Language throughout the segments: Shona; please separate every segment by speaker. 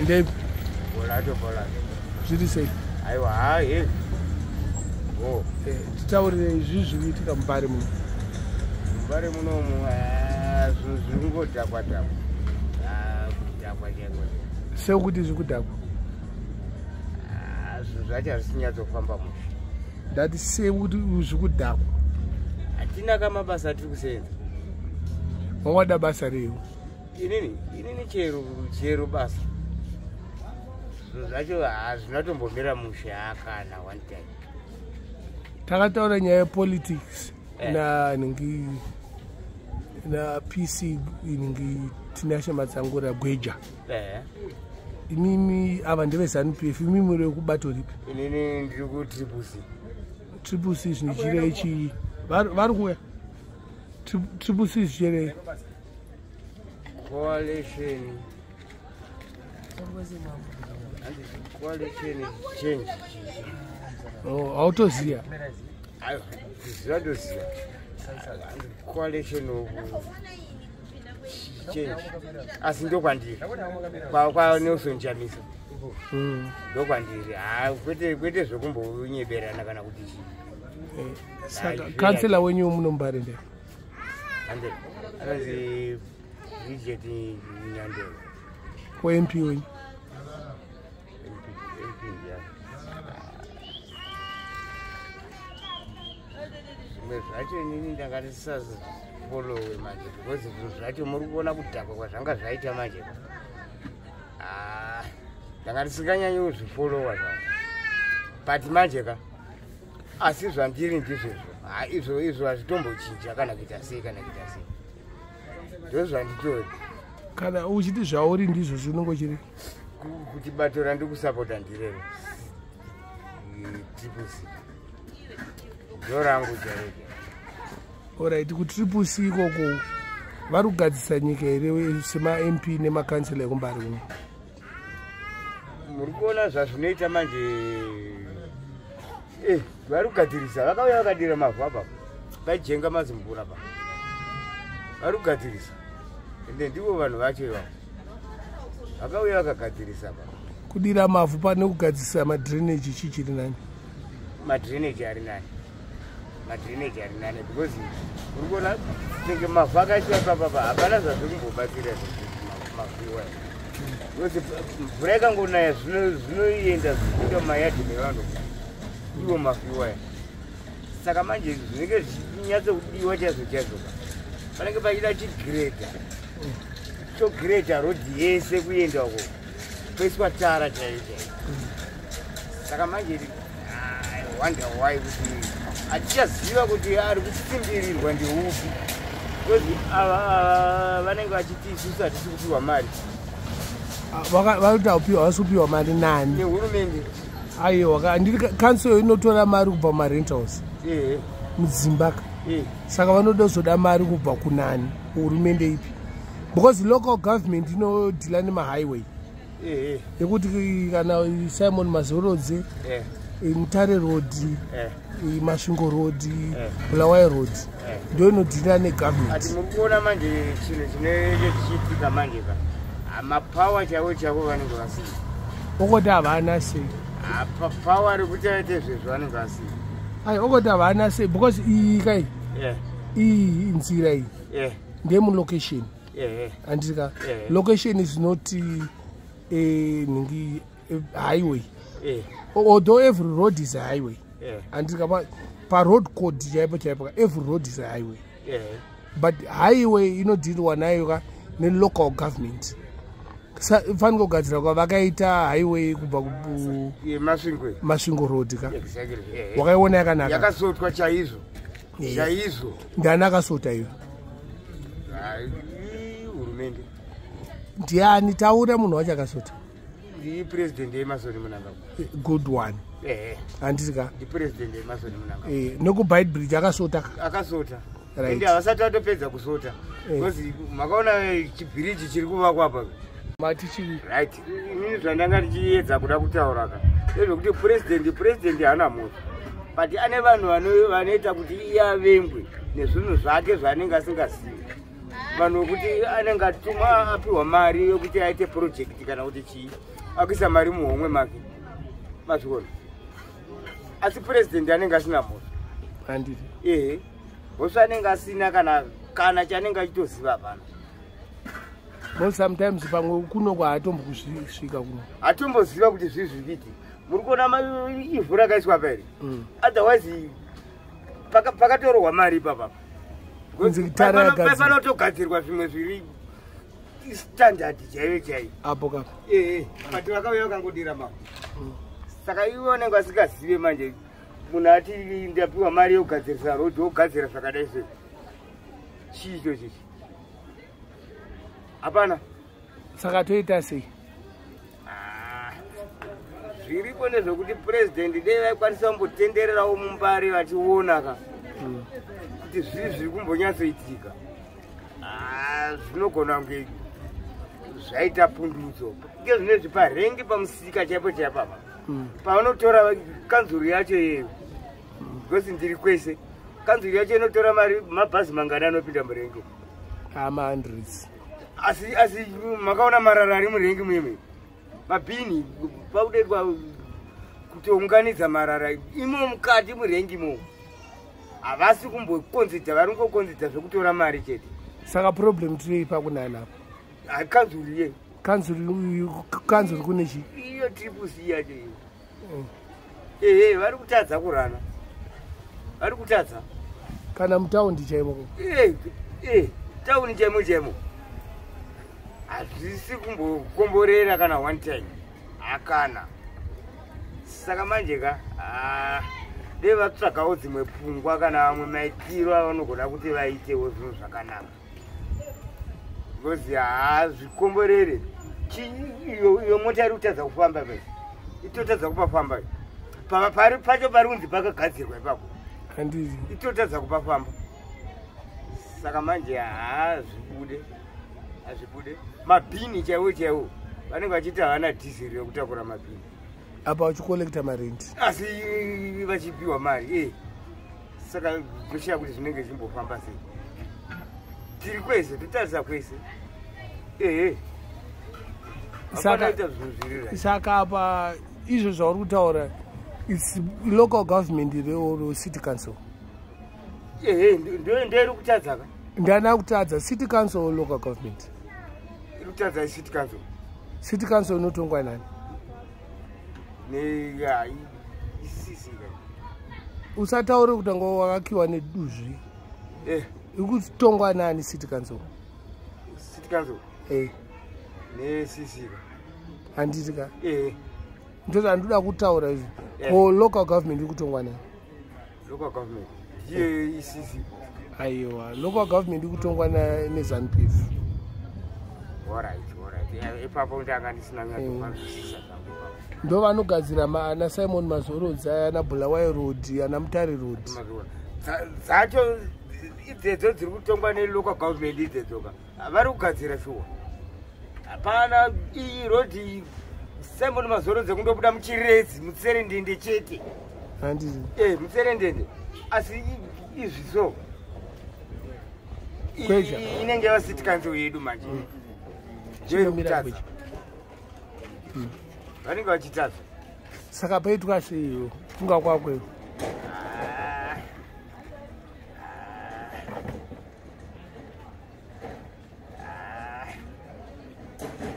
Speaker 1: Ndebe.
Speaker 2: Bola.
Speaker 1: Zviri sei?
Speaker 2: Aiwa, hai. Oh.
Speaker 1: Titaurire izvi zviitika Mbare muno.
Speaker 2: Mbare muno zvingodhakwa. Kudhakwa chako.
Speaker 1: Sekuti zvikudhakwa.
Speaker 2: Zvacho hazvinyatsofamba musha.
Speaker 1: Ndati sekuti zvikudhakwa.
Speaker 2: Hatina kamabasa tiri kusenza.
Speaker 1: Wawada basa reu?
Speaker 2: Inini chero basa. Zvacho hazvinatombomira musha kana one time.
Speaker 1: Takataura nyaya yepolitics na PC inenge Tinashe matsangura Gweja. Imimi ava ndeve ZANU-PF, imimi muri kubato ripi?
Speaker 2: Inini ndiri ku CCC.
Speaker 1: CCC zvinechire ichi vari kuya. CCC zvinechire
Speaker 2: coalition change.
Speaker 1: Oh, autoziya.
Speaker 2: Ayo, zvadoziya. Coalition of change. Asi ndokwandiri. Kwa Nelson Chamisa. Ndokwandiri. Kwete zvokumbonyeberana kana kuti chii.
Speaker 1: Saka kansela wenyu muno Mbare ndeye.
Speaker 2: Anzi Bridget Nyado.
Speaker 1: Ko MP wenyu.
Speaker 2: Zvacho inini ndakati sisazifolowe manje because zvinhu zvacho muri kuona kudhakwa kwazvanga zvaita manje. Ndakati singanyanyi kuzvifolowa zvangu. But manje ka asi zvandiri ndizvo. Izvo hazvitombochinja kana kuita sei. Ndizvo zvanditori.
Speaker 1: Kana uchiti zvauri ndizvo zvinongochiri.
Speaker 2: Kuti bato randiri kusapota ndirero. CCC. Zorangu jareke.
Speaker 1: Alright, ku CCC ikoko vari kugadzisa nyika here sema MP nemakansela ekumbare uno?
Speaker 2: Muri kuona zvazvinoita manje. Vari kugadzirisa. Vakauya vakadira mavhu apa. Vaijenga mazimbura apa. Vari kugadzirisa. Ende ndivo vanhu vacho ivavo. Vakauya vakagadzirisa apa.
Speaker 1: Kudira mavhu pane kugadzisa madrainage chichiri nani?
Speaker 2: Madrainage ari nani because uri kuona tenge mavhu akaiswa papapa hapana zvazvikumbobatsira mavhu iwayo. Because mvura ikangonaya zvinoenda zvichiinda mumayadhi mevanhu iwo mavhu iwayo. Saka manje zvinenge zvichinyatsokudiwa chaizvo panenge pachida chigireta rodhi yese kuenda uko poiswa tara chaiyo. Saka manje I wonder why kuti hatichaziva kuti ari kusimbirirwa ndeupi. Because vanenge vachiti isusu hatisi kupiwa mari.
Speaker 1: Vakuti haupiwa, havasi kupiwa mari nani?
Speaker 2: Nehurumende.
Speaker 1: Aiwa, ndiri kansel inotora mari kubva mumarentals muZimbabwe. Saka vanoda kuzoda mari kubva kunani? Hurumende ipi? Because local government inodhila nemahighway. Yekuti kana Simon Mazorodze, Mutare Road, Masvingo Road, Bulawayo Road, ndio inodhila negovernment.
Speaker 2: Ati muri kuona manje chinhu chinenge chichiitika manje ka mapower chavo vanenge vasina.
Speaker 1: Okoti havana sei?
Speaker 2: Power rekuti aite zvezvo vanenge vasina.
Speaker 1: Okoti havana sei because iyi kai iyi nzira iyi ndeye mulocation. Andika location is not a highway. Although every road is a highway. Andika pa road code chaipo every road is a highway. But highway inodhirwa nayo ne local government. Faniko kugadzira kwavakaita highway kubva ku Masvingo Road ka. Wakaiona yakanaka.
Speaker 2: Yakasotwa chaizvo.
Speaker 1: Ndani akasota iyo?
Speaker 2: Hurumende.
Speaker 1: Ndiani taura munhu wacho akasota?
Speaker 2: Ndi president eMasoni Mhlanga.
Speaker 1: Good one. Andisika.
Speaker 2: Ndi president eMasoni Mhlanga.
Speaker 1: Neku Byte Bridge akasota.
Speaker 2: Akasota. Ende havasati vatopedza kusota. Because makaona chibhiriji chiri kuvakwa apa.
Speaker 1: Mati chii?
Speaker 2: Right. Inini zvandanga ndichiedza kuda kutaura ka. Ndezvekuti president haana muthu. But ane vanhu vanoita kuti iye avengwe nezvinhu zvake zvaanenge asingazivi. vanhu kuti anenge atumwa apiwa mari yokuti aite project kana kuti chii akuisa mari muhomwe make mazvikona asi president anenge asina moto
Speaker 1: handiti
Speaker 2: hoso anenge asina kana chanenge achitoziva hapana
Speaker 1: most sometimes pamwe kuno kwaatombosvika kuno
Speaker 2: atomboziva kuti zvizvikiti muri kuona ivhu rakaiswa pairi otherwise pakatorwa mari ipapa panotogadzirwa zvimwe zviri standard chaiyo chaiyo
Speaker 1: apo kapa
Speaker 2: mati vakauya vakangodira mavo saka ivo vanenge vasingazive manje munhu ati ndapiwa mari yokugadzirisa rodhi wogadzira zvakadai se chicho chichi hapana
Speaker 1: saka toita sei
Speaker 2: zviripo nezvokuti president dei vaikwanisa kumbotendererawo mumbare vachiona ka kuti zviri zviri kumbonyatsoitika zvinogona kunge zvaita pundudzo ngezvinezvi parengi pamusika chaipo chaipapa paunotora kanzuru yacho yeyo because ndiri kwese kanzuru yacho inotora mari mabhazi mangani anopinda murengi
Speaker 1: ama-hundreds
Speaker 2: asi makaona marara ari murengi muime mabhini paudedwa kutounganidza marara imo mukati murengi mo havasi kumbokonzidza vari kungokonzidza zvekutora mari chete
Speaker 1: saka problem tirei pakunanapo
Speaker 2: kanzuru ye
Speaker 1: kanzuru kune chi
Speaker 2: iyo tripusi yacho iyo vari kutadza kurana vari kutadza
Speaker 1: kana mutaundi chaimo
Speaker 2: tauni chaimo chaimo hazvisi kumbokomborera kana one time hakana saka manje ka dei vatsvagawo dzimwe pfungwa kana vamwe maitiro avanogona kuti vaitewo zvinhu zvakanaka because hazvikomborere iyo mota iri kutadza kufamba pe itotadza kupafamba pacho pari kunzi pakagadzirwa ipapo
Speaker 1: handiti
Speaker 2: itotadza kupafamba saka manje hazvibude mabhini chaiwo chaiwo vanenge vachiti havana dhizeri yokutakura mabhini
Speaker 1: apa vachikolekta marenti
Speaker 2: asi vachipiwa mari saka zvinoshiya kuti zvinenge zvimbofamba sei tiri kwese totarisa kwese
Speaker 1: saka apa izvo zvauri kutaura its local government reoro city council
Speaker 2: ndoiri kutadzaka
Speaker 1: ndana kutadza city council or local government
Speaker 2: iri kutadza city council
Speaker 1: city council inotongwa nani
Speaker 2: CCC
Speaker 1: usataure kuti anga wakakiwa neduzvi ikutongwa nani city council
Speaker 2: neCCC
Speaker 1: handiti ka ndoti handinoda kutaura izvi ko local government ikutongwa nani
Speaker 2: local government ndiye CCC
Speaker 1: aiwa local government ikutongwa neZANU-PF
Speaker 2: ipapo ndanga ndisina nyatsokunzwisisa
Speaker 1: ndo vanogadzira ana Simon Mazorodza ana Bulawayo Road ana Mutare Road
Speaker 2: dzacho idzedzo dziri kutongwa nelocal government idzedzo vari kugadzira shuwa hapana iyi rodi Simon Mazorodza kundobuda muchirezi mutserendende chete
Speaker 1: handiti
Speaker 2: mutserendende asi izviso
Speaker 1: Gweja
Speaker 2: inenge vasiti council yedu manje
Speaker 1: Chimimba
Speaker 2: vanenge vachitadza
Speaker 1: saka paitwa seiyo funga kwakweyo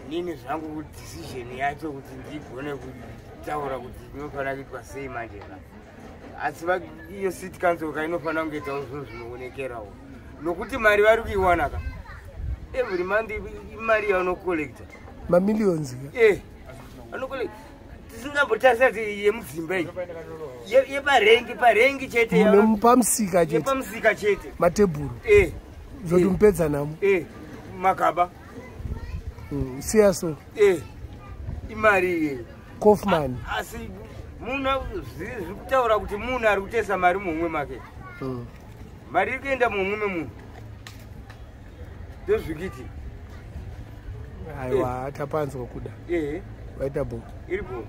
Speaker 2: nini zvangu decision yacho kuti ndigone kutaura kuti inofanira kuitwa sei manje asi iyo city council ka inofanira kungeitawo zvinhu zvinoonekerawo nokuti mari vari kuiwana ka every month imari yaunokollecta
Speaker 1: mamillions
Speaker 2: anokollecta tisingambotarisa yemudzimba iyi yeparengi chete
Speaker 1: pamusika chete matebhuru zoti mupedza namo
Speaker 2: magaba
Speaker 1: siya so
Speaker 2: imari iyeyo
Speaker 1: Kaufman
Speaker 2: asi munhu zviri kutaura kuti munhu ari kutesa mari muhumwe make mari iri kuenda muhumwe memunhu ndozvikiti
Speaker 1: aiwa tapanzwa kuda vaita bo
Speaker 2: iripo